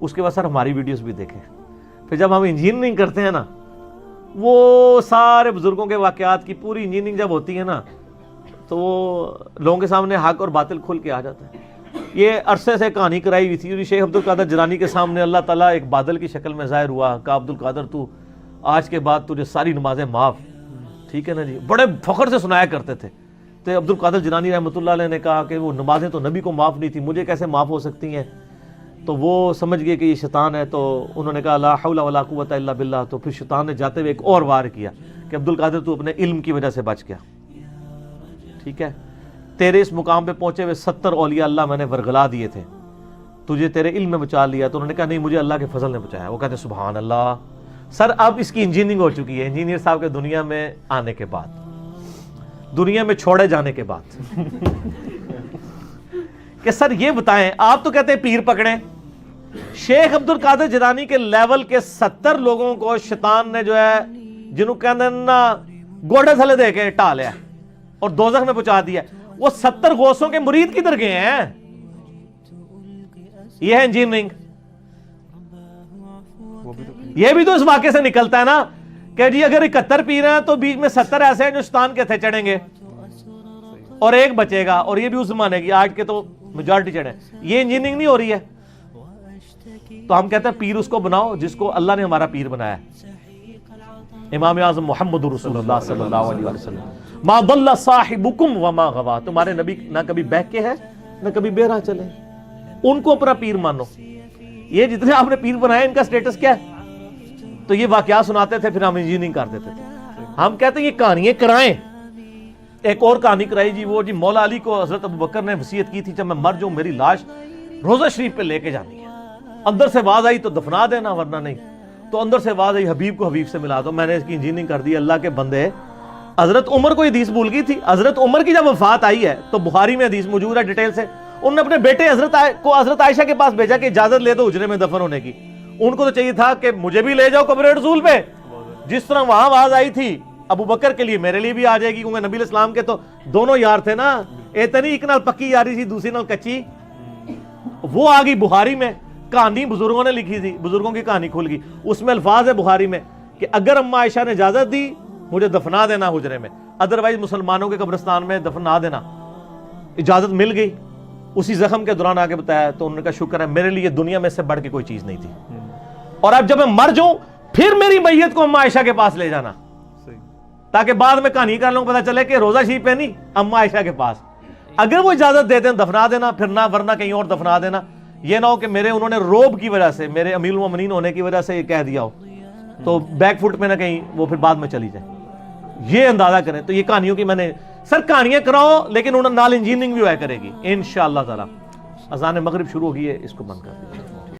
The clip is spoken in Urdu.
اس کے بعد سر ہماری ویڈیوز بھی دیکھیں. پھر جب ہم انجینئرنگ کرتے ہیں نا, وہ سارے بزرگوں کے واقعات کی پوری انجینئرنگ جب ہوتی ہے نا, تو وہ لوگوں کے سامنے حق اور باطل کھل کے آ جاتا ہے. یہ عرصے سے کہانی کرائی ہوئی تھی, شیخ عبد القادر جیلانی کے سامنے اللہ تعالیٰ ایک بادل کی شکل میں ظاہر ہوا, کہا عبد القادر تو آج کے بعد تجھے ساری نمازیں معاف. ٹھیک ہے نا جی, بڑے فخر سے سنایا کرتے تھے. تو عبد القادر جیلانی رحمۃ اللہ علیہ نے کہا کہ وہ نمازیں تو نبی کو معاف نہیں تھی, مجھے کیسے معاف ہو سکتی ہیں. تو وہ سمجھ گئے کہ یہ شیطان ہے, تو انہوں نے کہا لا حول ولا قوت الا باللہ. تو پھر شیطان نے جاتے ہوئے ایک اور وار کیا کہ عبد القادر تو اپنے علم کی وجہ سے بچ گیا. ٹھیک ہے, تیرے اس مقام پہ پہنچے ہوئے 70 اولیاء اللہ میں نے ورگلا دیے تھے, تجھے تیرے علم میں بچا لیا. تو انہوں نے کہا نہیں, مجھے اللہ کے فضل نے بچایا. وہ کہتے ہیں سبحان اللہ. سر اب اس کی انجینئرنگ ہو چکی ہے, انجینئر صاحب کے دنیا میں آنے کے بعد, دنیا میں چھوڑے جانے کے بعد کہ سر یہ بتائیں, آپ تو کہتے ہیں پیر پکڑیں, شیخ عبد القادر جیلانی کے لیول کے 70 لوگوں کو شیطان نے جو ہے, جنہوں کہتے ہیں نا گوڑے تھلے دے کے ٹا لیا اور دوزخ میں پہنچا دیا. وہ 70 غوثوں کے مرید کدھر گئے ہیں؟ یہ ہے انجینئرنگ. یہ بھی تو اس واقعے سے نکلتا ہے نا کہ جی اگر 71 پیر ہیں تو بیچ میں 70 ایسے ہیں جو شیطان کے تھے چڑھیں گے اور ایک بچے گا, اور یہ بھی اس زمانے کی, آج کے تو میجورٹی چڑھے. یہ انجینئرنگ نہیں ہو رہی ہے. تو ہم کہتے ہیں پیر اس کو بناؤ جس کو اللہ نے ہمارا پیر بنایا ہے, امام اعظم محمد رسول اللہ صلی اللہ علیہ وسلم. ما ضل صاحبکم وما غوا, تمہارے نبی نہ کبھی بہکے ہیں نہ کبھی بہرا چلے, ان کو اپنا پیر مانو. یہ جتنے آپ نے پیر بنائے ان کا سٹیٹس کیا ہے؟ تو یہ واقعات سناتے تھے, پھر ہم انجینئرنگ کر دیتے تھے. ہم کہتے ہیں یہ کہانیاں کرائیں. ایک اور کہانی کرائی جی, وہ جی مولا علی کو حضرت ابوبکر نے وصیت کی تھی جب میں مر جاؤں میری لاش روضہ شریف پہ لے کے جانی ہے. اندر سے آواز آئی تو دفنا دینا ورنہ نہیں. تو اندر سے آواز آئی حبیب کو حبیب سے ملا دو. میں نے اس کی انجینئرنگ کر دی. اللہ کے بندے, حضرت عمر کو حدیث بھول گئی تھی. حضرت عمر کی جب وفات آئی ہے تو بخاری میں حدیث موجود ہے ڈیٹیل سے, انہوں نے اپنے بیٹے حضرت عائشہ کے پاس بھیجا کہ اجازت لے دو حجرے میں دفن ہونے کی. ان کو تو چاہیے تھا کہ مجھے بھی لے جاؤ قبر رسول پہ, جس طرح وہاں آواز آئی تھی ابو بکر کے لیے میرے لیے بھی آ جائے گی, کیونکہ نبی علیہ السلام کے تو دونوں یار تھے نا, اتنی ایک نال پکی یاری تھی دوسری نال کچی. وہ آ گئی بخاری میں, کہانی بزرگوں نے لکھی تھی, بزرگوں کی کہانی کھل گئی. اس میں الفاظ ہے بخاری میں کہ اگر اما عائشہ نے اجازت دی مجھے دفنا دینا حجرے میں, ادروائز مسلمانوں کے قبرستان میں دفنا دینا. اجازت مل گئی. اسی زخم کے دوران آگے بتایا تو انہوں نے کہا شکر ہے, میرے لیے دنیا میں سے بڑھ کے کوئی چیز نہیں تھی, اور اب جب میں مر جاؤں پھر میری میت کو اما عائشہ کے پاس لے جانا, تاکہ بعد میں کہانی کر لوں پتہ چلے کہ روزہ شریف پہ نہیں اما عائشہ کے پاس. اگر وہ اجازت دیتے ہیں دفنا دینا, پھر نہ ورنہ کہیں اور دفنا دینا. یہ نہ ہو کہ میرے انہوں نے روب کی وجہ سے, میرے امیر المومنین ہونے کی وجہ سے یہ کہہ دیا ہو تو بیک فٹ میں نہ کہیں وہ پھر بعد میں چلی جائے. یہ اندازہ کریں. تو یہ کہانیوں کی میں نے سر کہانیاں کراؤ, لیکن انہوں نال انجینئرنگ بھی ہوا کرے گی انشاءاللہ تعالی. اذان مغرب شروع ہو گئی ہے, اس کو بند کر دیں.